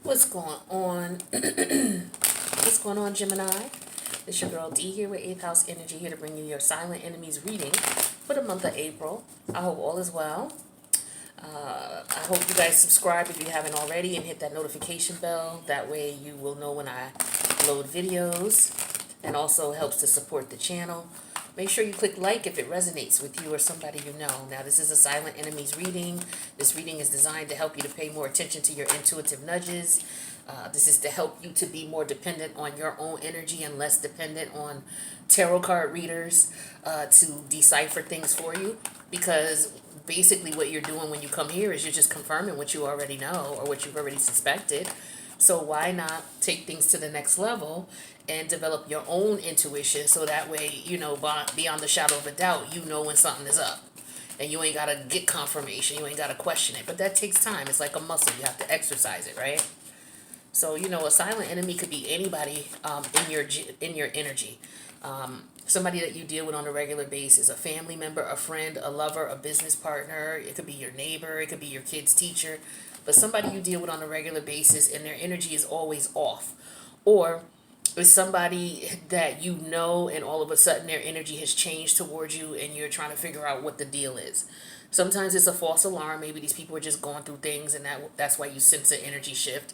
What's going on? What's going on, Gemini? It's your girl D here with 8th House Energy, here to bring you your Silent Enemies reading for the month of April. I hope all is well. I hope you guys subscribe if you haven't already and hit that notification bell. That way you will know when I load videos, and also helps to support the channel. Make sure you click like if it resonates with you or somebody you know. Now, this is a Silent Enemies reading. This reading is designed to help you to pay more attention to your intuitive nudges. This is to help you to be more dependent on your own energy and less dependent on tarot card readers to decipher things for you. Because basically what you're doing when you come here is you're just confirming what you already know or what you've already suspected. So why not take things to the next level and develop your own intuition, so that way, beyond the shadow of a doubt, you know when something is up. And you ain't got to get confirmation. You ain't got to question it. But that takes time. It's like a muscle. You have to exercise it, right? So, a silent enemy could be anybody in your energy. Somebody that you deal with on a regular basis, a family member, a friend, a lover, a business partner. It could be your neighbor. It could be your kid's teacher. But somebody you deal with on a regular basis and their energy is always off. Or it's somebody that you know and all of a sudden their energy has changed towards you and you're trying to figure out what the deal is. Sometimes it's a false alarm. Maybe these people are just going through things and that's why you sense an energy shift.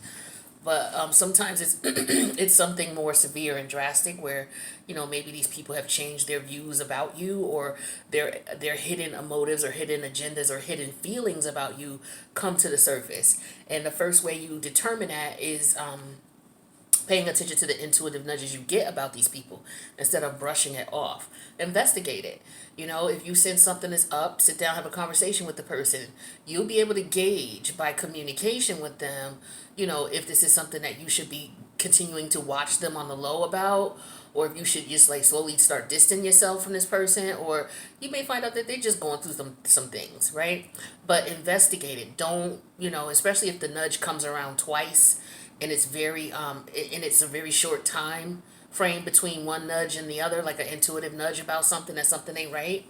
But sometimes it's it's something more severe and drastic where, maybe these people have changed their views about you, or their hidden motives or hidden agendas or hidden feelings about you come to the surface. And the first way you determine that is paying attention to the intuitive nudges you get about these people instead of brushing it off. Investigate it. If you sense something is up, sit down, have a conversation with the person. You'll be able to gauge by communication with them, if this is something that you should be continuing to watch them on the low about, or if you should just like slowly start distancing yourself from this person, or you may find out that they're just going through some things, right? But investigate it. Don't, especially if the nudge comes around twice and it's it's a very short time frame between one nudge and the other, like an intuitive nudge about something, that something ain't right.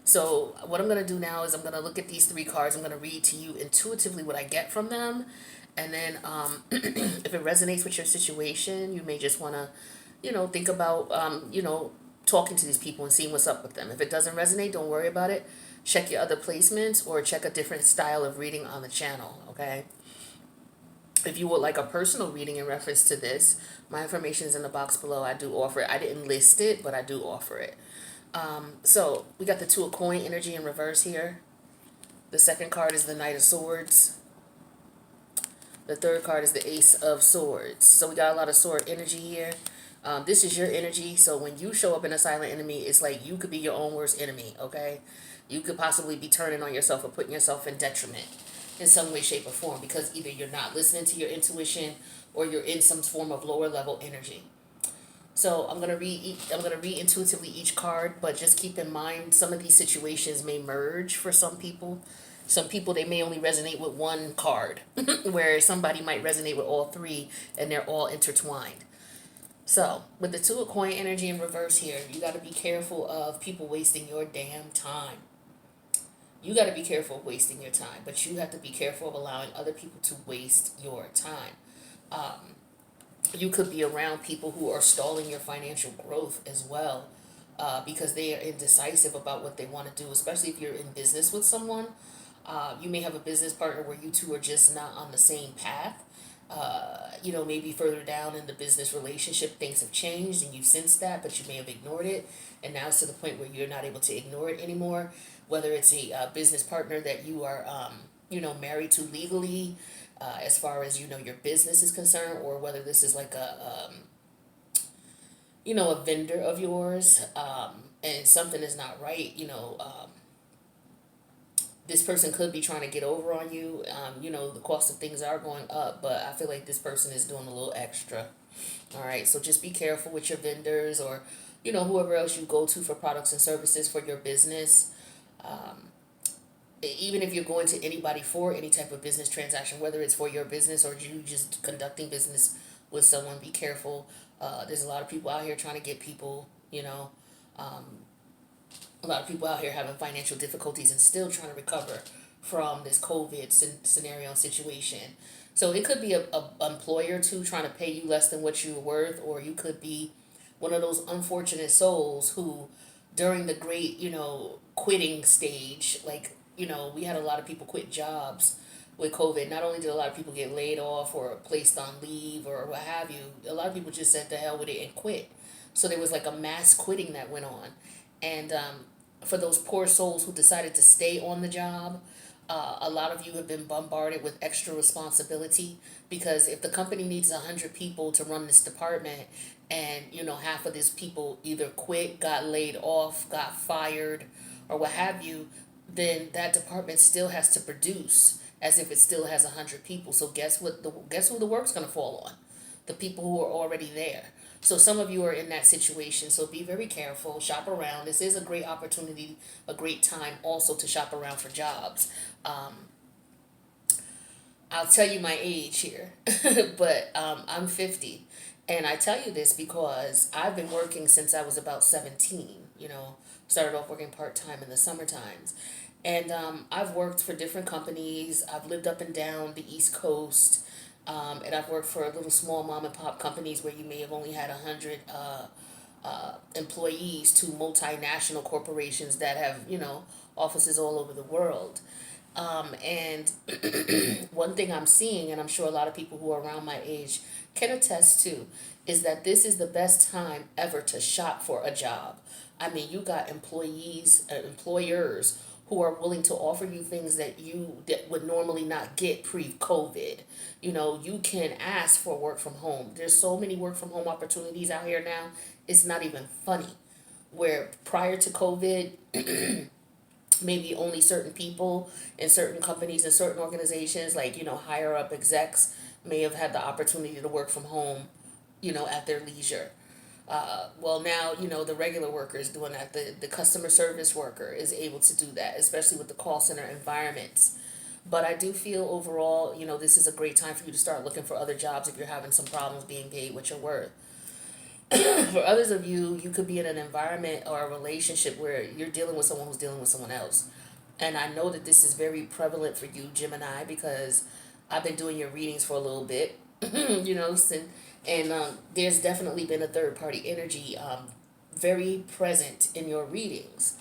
So what I'm going to do now is I'm going to look at these three cards. I'm going to read to you intuitively what I get from them. And then if it resonates with your situation, you may just want to, think about, talking to these people and seeing what's up with them. If it doesn't resonate, don't worry about it. Check your other placements or check a different style of reading on the channel, okay? If you would like a personal reading in reference to this, my information is in the box below. I do offer it. I didn't list it, but I do offer it. So we got the Two of Coin energy in reverse here. The second card is the Knight of Swords. The third card is the Ace of Swords. So we got a lot of sword energy here. This is your energy. So when you show up in a silent enemy, it's like you could be your own worst enemy, okay? You could possibly be turning on yourself or putting yourself in detriment in some way, shape, or form, because either you're not listening to your intuition or you're in some form of lower level energy. So I'm gonna read intuitively each card, but just keep in mind some of these situations may merge for some people. Some people, they may only resonate with one card, where somebody might resonate with all three, and they're all intertwined. So with the Two of Coin energy in reverse here, you got to be careful of people wasting your damn time. You got to be careful of wasting your time, but you have to be careful of allowing other people to waste your time. You could be around people who are stalling your financial growth as well, because they are indecisive about what they want to do, especially if you're in business with someone. You may have a business partner where you two are just not on the same path. Maybe further down in the business relationship, things have changed and you sense that, but you may have ignored it. And now it's to the point where you're not able to ignore it anymore. Whether it's a business partner that you are, married to legally, as far as, your business is concerned, or whether this is like a vendor of yours, and something is not right, this person could be trying to get over on you. The cost of things are going up, but I feel like this person is doing a little extra. All right, so just be careful with your vendors, or, whoever else you go to for products and services for your business. Even if you're going to anybody for any type of business transaction, whether it's for your business or you just conducting business with someone, be careful. There's a lot of people out here trying to get people, a lot of people out here having financial difficulties and still trying to recover from this COVID scenario and situation. So it could be a employer too trying to pay you less than what you're worth, or you could be one of those unfortunate souls who, during the great, quitting stage, like, we had a lot of people quit jobs with COVID. Not only did a lot of people get laid off or placed on leave or what have you, a lot of people just said the hell with it and quit. So there was like a mass quitting that went on. And for those poor souls who decided to stay on the job, a lot of you have been bombarded with extra responsibility, because if the company needs 100 people to run this department, and half of these people either quit, got laid off, got fired, or what have you, then that department still has to produce as if it still has 100 people. So guess who the work's going to fall on? The people who are already there. So some of you are in that situation. So be very careful. Shop around. This is a great opportunity, a great time also to shop around for jobs. Um, I'll tell you my age here, but I'm 50. And I tell you this because I've been working since I was about 17. Started off working part time in the summer times. And I've worked for different companies. I've lived up and down the East Coast. And I've worked for little small mom and pop companies where you may have only had 100 employees, to multinational corporations that have, offices all over the world. And one thing I'm seeing, and I'm sure a lot of people who are around my age can attest to, is that this is the best time ever to shop for a job. I mean, you got employers who are willing to offer you things that would normally not get pre-COVID. You can ask for work from home. There's so many work from home opportunities out here now. It's not even funny. Where prior to COVID, maybe only certain people in certain companies and certain organizations, like, higher up execs, may have had the opportunity to work from home, at their leisure. Well, now, the regular worker is doing that. The customer service worker is able to do that, especially with the call center environments. But I do feel overall, this is a great time for you to start looking for other jobs if you're having some problems being paid what you're worth. For others of you, you could be in an environment or a relationship where you're dealing with someone who's dealing with someone else. And I know that this is very prevalent for you, Gemini, because I've been doing your readings for a little bit, and there's definitely been a third party energy very present in your readings.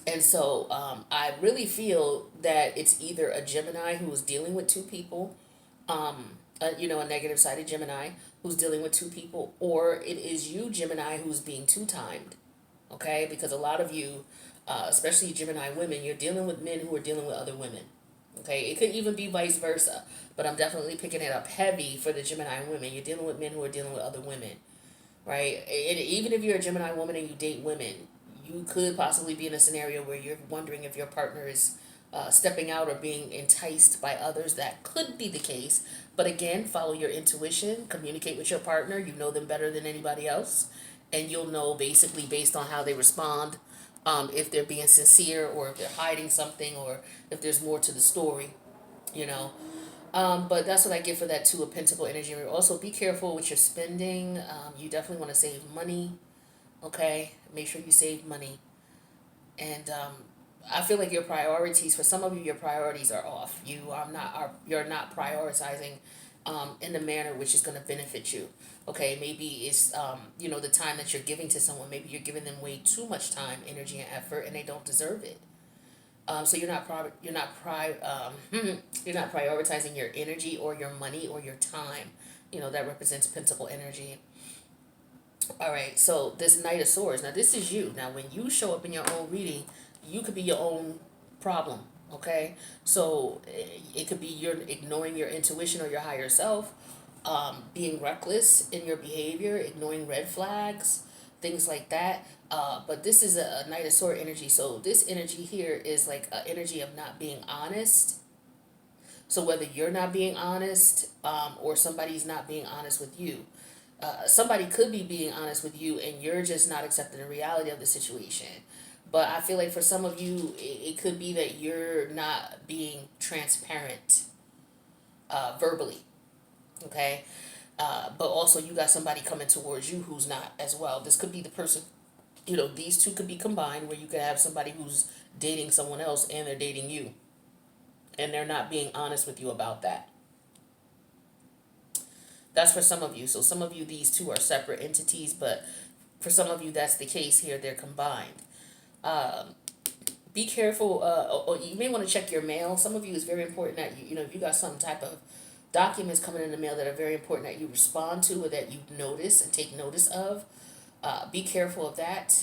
And so I really feel that it's either a Gemini who is dealing with two people, a negative sided Gemini who's dealing with two people, or it is you, Gemini, who's being two timed. Okay? Because a lot of you, especially Gemini women, you're dealing with men who are dealing with other women. Okay? It could even be vice versa, but I'm definitely picking it up heavy for the Gemini women. You're dealing with men who are dealing with other women. Right? And even if you're a Gemini woman and you date women, you could possibly be in a scenario where you're wondering if your partner is stepping out or being enticed by others. That could be the case. But again, follow your intuition, communicate with your partner. You know them better than anybody else. And you'll know basically based on how they respond, if they're being sincere or if they're hiding something or if there's more to the story, you know. But that's what I get for that Two of Pentacle energy. Also, be careful with your spending. You definitely want to save money. Okay, make sure you save money. And I feel like your priorities, for some of you, your priorities are off. You're not prioritizing in the manner which is going to benefit you. Okay, maybe it's the time that you're giving to someone. Maybe you're giving them way too much time, energy, and effort, and they don't deserve it. So you're not prioritizing your energy or your money or your time. That represents Pentacle energy. All right, so this Knight of Swords. Now, this is you. Now, when you show up in your own reading, you could be your own problem, okay? So, it could be you're ignoring your intuition or your higher self, being reckless in your behavior, ignoring red flags, things like that. But this is a Knight of Sword energy. So, this energy here is like an energy of not being honest. So, whether you're not being honest or somebody's not being honest with you, somebody could be being honest with you and you're just not accepting the reality of the situation. But I feel like for some of you, it could be that you're not being transparent verbally. Okay? But also, you got somebody coming towards you who's not as well. This could be the person, these two could be combined where you could have somebody who's dating someone else and they're dating you. And they're not being honest with you about that. That's for some of you. So some of you, these two are separate entities, but for some of you, that's the case here. They're combined. Be careful, or you may want to check your mail. Some of you, it's very important that you know, if you got some type of documents coming in the mail that are very important that you respond to or that you notice and take notice of, be careful of that,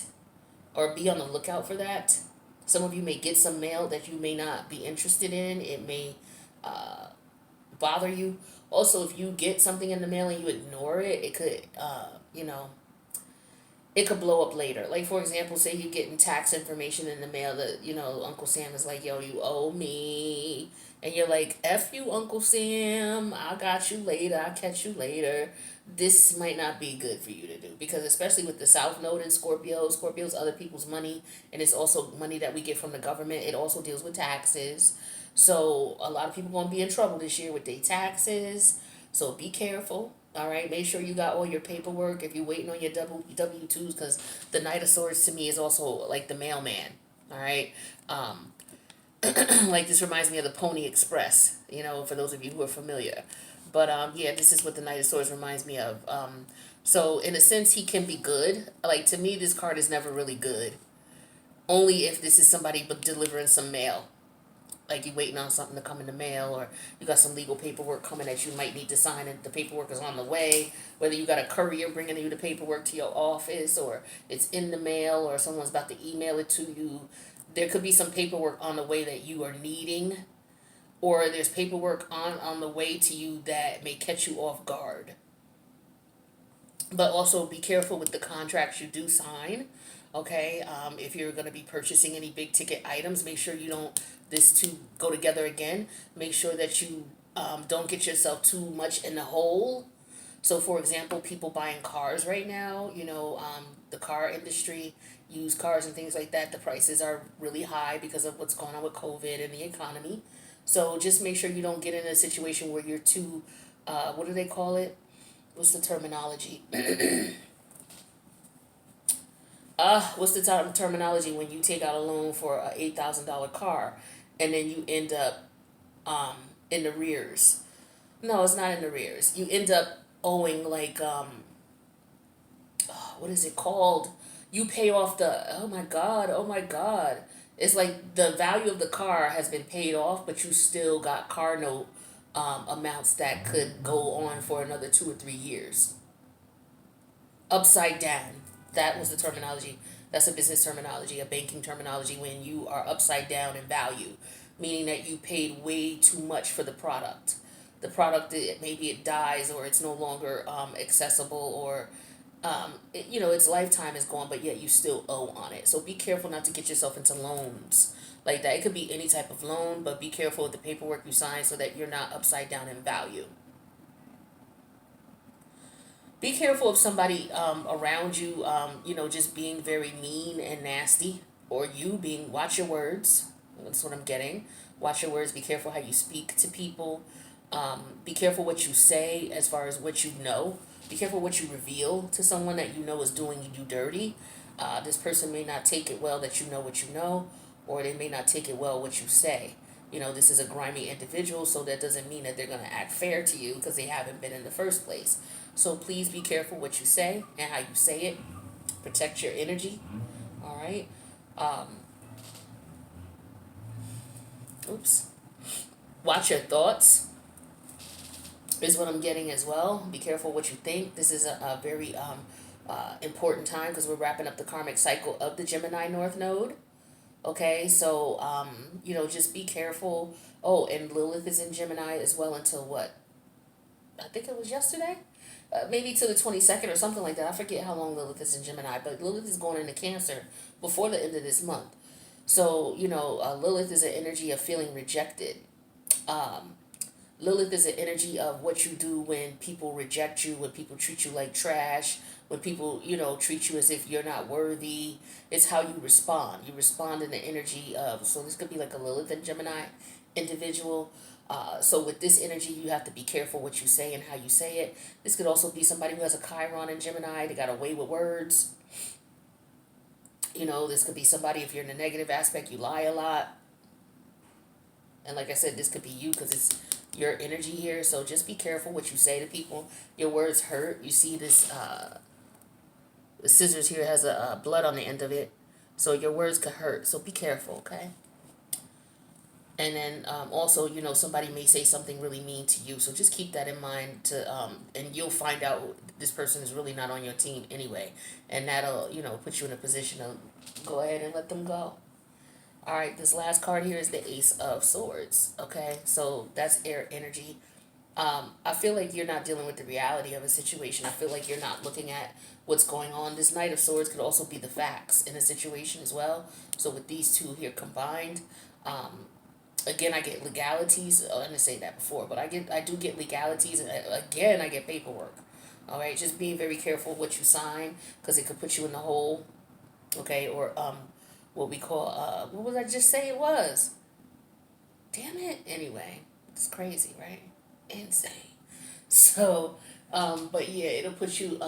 or be on the lookout for that. Some of you may get some mail that you may not be interested in. It may bother you. Also, if you get something in the mail and you ignore it, it could, it could blow up later. Like, for example, say you're getting tax information in the mail that, Uncle Sam is like, yo, you owe me. And you're like, F you, Uncle Sam. I got you later. I'll catch you later. This might not be good for you to do, because especially with the South Node in Scorpio's other people's money, and it's also money that we get from the government. It also deals with taxes. So a lot of people going to be in trouble this year with their taxes. So be careful. All right, make sure you got all your paperwork if you're waiting on your W-2s, because the Knight of Swords to me is also like the mailman. All right, like this reminds me of the Pony Express, for those of you who are familiar. But yeah, this is what the Knight of Swords reminds me of. So in a sense, he can be good. Like, to me, this card is never really good. Only if this is somebody but delivering some mail. Like, you're waiting on something to come in the mail, or you got some legal paperwork coming that you might need to sign, and the paperwork is on the way. Whether you got a courier bringing you the paperwork to your office, or it's in the mail, or someone's about to email it to you. There could be some paperwork on the way that you are needing, or there's paperwork on the way to you that may catch you off guard. But also be careful with the contracts you do sign. Okay, if you're going to be purchasing any big ticket items, make sure you don't, this two go together again. Make sure that you don't get yourself too much in the hole. So, for example, people buying cars right now, the car industry, used cars and things like that, the prices are really high because of what's going on with COVID and the economy. So just make sure you don't get in a situation where you're too, what do they call it? What's the terminology? What's the terminology when you take out a loan for a $8,000 car and then you end up in the rears? No, it's not in the rears. You end up owing like what is it called? You pay off the, oh my god. It's like the value of the car has been paid off, but you still got car note amounts that could go on for another 2 or 3 years. Upside down. That was the terminology. That's a business terminology, a banking terminology, when you are upside down in value, meaning that you paid way too much for the product. The product, maybe it dies, or it's no longer accessible, or its lifetime is gone, but yet you still owe on it. So be careful not to get yourself into loans like that. It could be any type of loan, but be careful with the paperwork you sign so that you're not upside down in value. Be careful of somebody around you, just being very mean and nasty, or you being, watch your words. That's what I'm getting. Watch your words. Be careful how you speak to people. Be careful what you say as far as what you know. Be careful what you reveal to someone that you know is doing you dirty. This person may not take it well that you know what you know, or they may not take it well what you say. This is a grimy individual, so that doesn't mean that they're going to act fair to you because they haven't been in the first place. So please be careful what you say and how you say it. Protect your energy. All right. Oops. Watch your thoughts is what I'm getting as well. Be careful what you think. This is a very important time because we're wrapping up the karmic cycle of the Gemini North Node. Okay, so, just be careful. Oh, and Lilith is in Gemini as well until what? I think it was yesterday? Maybe to the 22nd or something like that. I forget how long Lilith is in Gemini, but Lilith is going into Cancer before the end of this month. So, Lilith is an energy of feeling rejected. Lilith is an energy of what you do when people reject you, when people treat you like trash, when people, treat you as if you're not worthy. It's how you respond. You respond in the energy of, so this could be like a Lilith and Gemini individual. So with this energy, you have to be careful what you say and how you say it. This could also be somebody who has a Chiron in Gemini. They got a way with words. This could be somebody, if you're in the negative aspect, you lie a lot. And like I said, this could be you because it's your energy here. So just be careful what you say to people. Your words hurt. You see this the scissors here has a blood on the end of it. So your words could hurt. So be careful, okay? And then also, somebody may say something really mean to you. So just keep that in mind and you'll find out this person is really not on your team anyway. And that'll, put you in a position to go ahead and let them go. All right, this last card here is the Ace of Swords. Okay, so that's air energy. I feel like you're not dealing with the reality of a situation. I feel like you're not looking at what's going on. This Knight of Swords could also be the facts in a situation as well. So with these two here combined, again, I get legalities. Oh, I didn't say that before, but I do get legalities, and again, I get paperwork. All right, just being very careful what you sign because it could put you in the hole. Okay, or what we call what was I just say it was? Damn it. Anyway, it's crazy, right? Insane. So, but yeah, it'll put you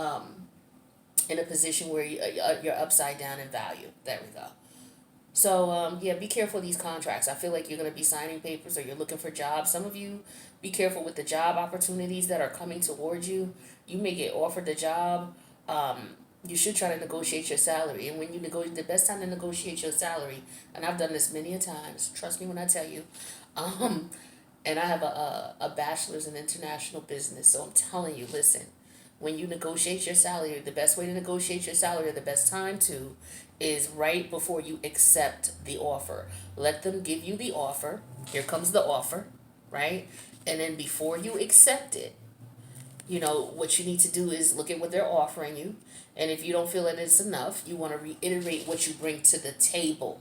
in a position where you're upside down in value. There we go. So, yeah, be careful of these contracts. I feel like you're going to be signing papers or you're looking for jobs. Some of you, be careful with the job opportunities that are coming towards you. You may get offered the job. You should try to negotiate your salary. And when you negotiate, the best time to negotiate your salary, and I've done this many a times, trust me when I tell you, and I have a bachelor's in international business. So I'm telling you, listen, when you negotiate your salary, the best way to negotiate your salary, or the best time to, is right before you accept the offer. Let them give you the offer. Here comes the offer, right? And then before you accept it, what you need to do is look at what they're offering you. And if you don't feel that it's enough, you want to reiterate what you bring to the table.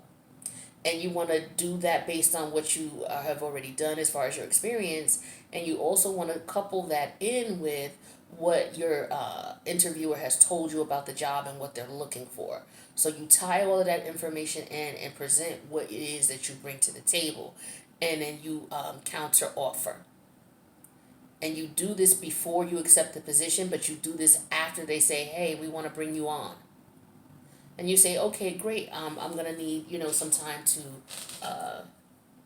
And you want to do that based on what you have already done as far as your experience. And you also want to couple that in with what your interviewer has told you about the job and what they're looking for. So you tie all of that information in and present what it is that you bring to the table. And then you counter offer. And you do this before you accept the position, but you do this after they say, hey, we want to bring you on. And you say, okay, great. I'm gonna need some time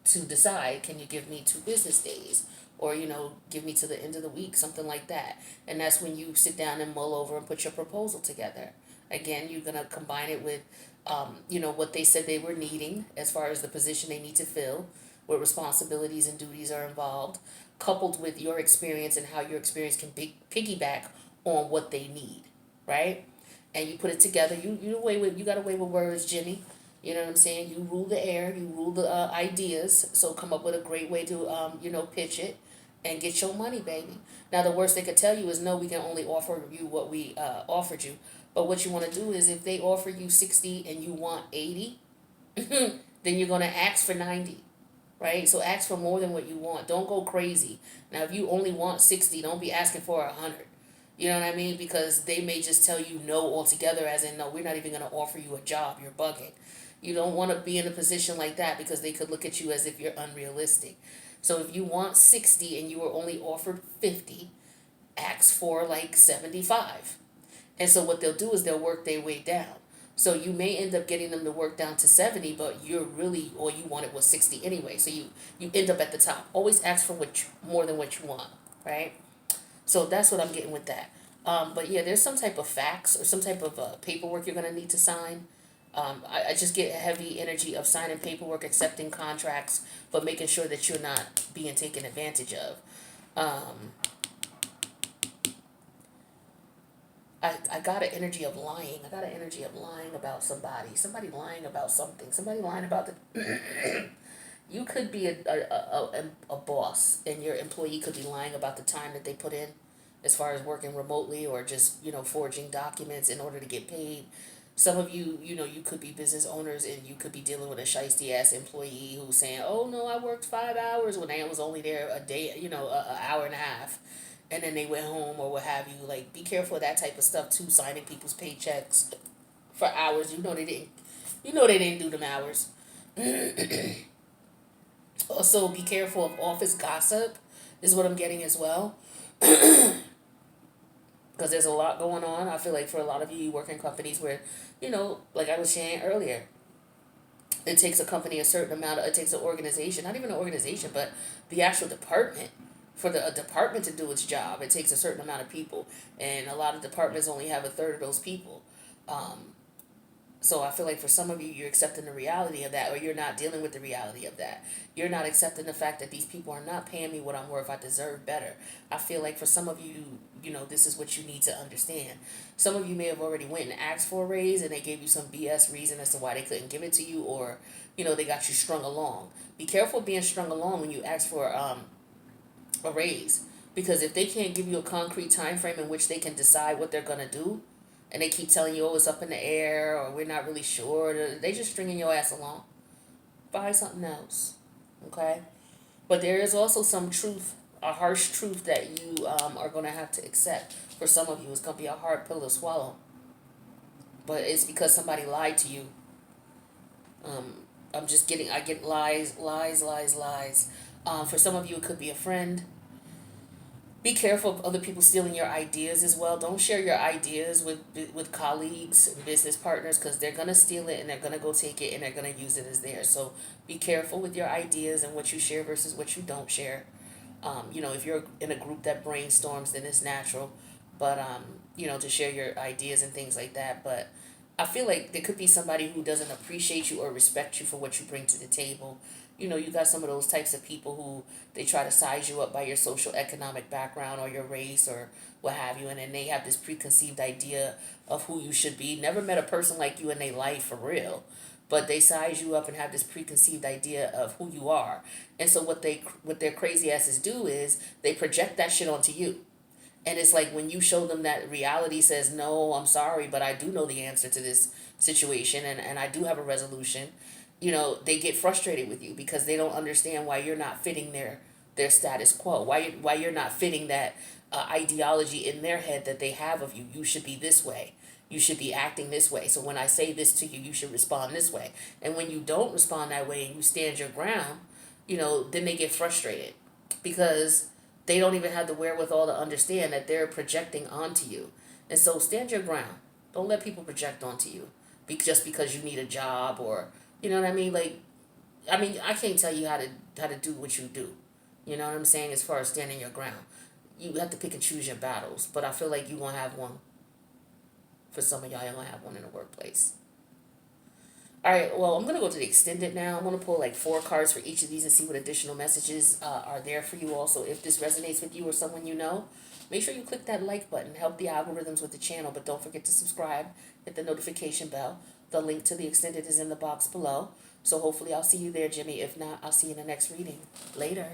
to decide. Can you give me 2 business days, or give me to the end of the week, something like that. And that's when you sit down and mull over and put your proposal together. Again, you're gonna combine it with what they said they were needing as far as the position they need to fill, what responsibilities and duties are involved, coupled with your experience and how your experience can piggyback on what they need, right? And you put it together. You got away with words, Jimmy. You know what I'm saying? You rule the air. You rule the ideas. So come up with a great way to pitch it, and get your money, baby. Now the worst they could tell you is no. We can only offer you what we offered you. But what you want to do is if they offer you 60 and you want 80, then you're gonna ask for 90. Right? So ask for more than what you want. Don't go crazy. Now if you only want 60, don't be asking for 100. You know what I mean? Because they may just tell you no altogether, as in, no, we're not even going to offer you a job. You're bugging. You don't want to be in a position like that because they could look at you as if you're unrealistic. So if you want 60 and you were only offered 50, ask for like 75. And so what they'll do is they'll work their way down. So you may end up getting them to work down to 70, but you're really, all you wanted was 60 anyway. So you end up at the top. Always ask for more than what you want, right? So that's what I'm getting with that. But yeah, there's some type of facts or some type of paperwork you're going to need to sign. I just get a heavy energy of signing paperwork, accepting contracts, but making sure that you're not being taken advantage of. I got an energy of lying. I got an energy of lying about somebody. Somebody lying about something. Somebody lying about the... You could be a boss, and your employee could be lying about the time that they put in as far as working remotely or just, forging documents in order to get paid. Some of you, you could be business owners and you could be dealing with a shiesty-ass employee who's saying, oh, no, I worked 5 hours when I was only there a day, an hour and a half. And then they went home or what have you. Like, be careful of that type of stuff, too, signing people's paychecks for hours. They didn't do them hours. Also, be careful of office gossip, is what I'm getting as well. Because there's a lot going on. I feel like for a lot of you, you work in companies where, like I was saying earlier, it takes a company a certain amount of, it takes an organization, not even an organization, but the actual department for a department to do its job, it takes a certain amount of people, and a lot of departments only have a third of those people. So I feel like for some of you, you're accepting the reality of that, or you're not dealing with the reality of that. You're not accepting the fact that these people are not paying me what I'm worth. I deserve better. I feel like for some of you, this is what you need to understand. Some of you may have already went and asked for a raise, and they gave you some BS reason as to why they couldn't give it to you, or they got you strung along. Be careful of being strung along when you ask for a raise, because if they can't give you a concrete time frame in which they can decide what they're gonna do, and they keep telling you, oh, it's up in the air, or we're not really sure, they just stringing your ass along. Find something else, okay? But there is also some truth, a harsh truth that you are going to have to accept. For some of you, it's going to be a hard pill to swallow. But it's because somebody lied to you. I get lies, lies, lies, lies. For some of you, it could be a friend. Be careful of other people stealing your ideas as well. Don't share your ideas with colleagues and business partners, because they're going to steal it and they're going to go take it and they're going to use it as theirs. So be careful with your ideas and what you share versus what you don't share. If you're in a group that brainstorms, then it's natural. But, to share your ideas and things like that. But I feel like there could be somebody who doesn't appreciate you or respect you for what you bring to the table. You got some of those types of people who they try to size you up by your social economic background or your race or what have you, and then they have this preconceived idea of who you should be. Never met a person like you in their life for real, but they size you up and have this preconceived idea of who you are. And so what their crazy asses do is they project that shit onto you. And it's like when you show them that reality says, no, I'm sorry, but I do know the answer to this situation, and I do have a resolution. They get frustrated with you because they don't understand why you're not fitting their status quo, why you're not fitting that ideology in their head that they have of you. You should be this way. You should be acting this way. So when I say this to you, you should respond this way. And when you don't respond that way and you stand your ground, then they get frustrated because they don't even have the wherewithal to understand that they're projecting onto you. And so stand your ground. Don't let people project onto you just because you need a job, or you know what I mean? I can't tell you how to do what you do. You know what I'm saying? As far as standing your ground, you have to pick and choose your battles. But I feel like you're gonna have one. For some of y'all, you're gonna have one in the workplace. All right, well, I'm going to go to the extended now. I'm going to pull like 4 cards for each of these and see what additional messages are there for you also. If this resonates with you or someone you know, make sure you click that like button. Help the algorithms with the channel, but don't forget to subscribe. Hit the notification bell. The link to the extended is in the box below. So hopefully I'll see you there, Jimmy. If not, I'll see you in the next reading. Later.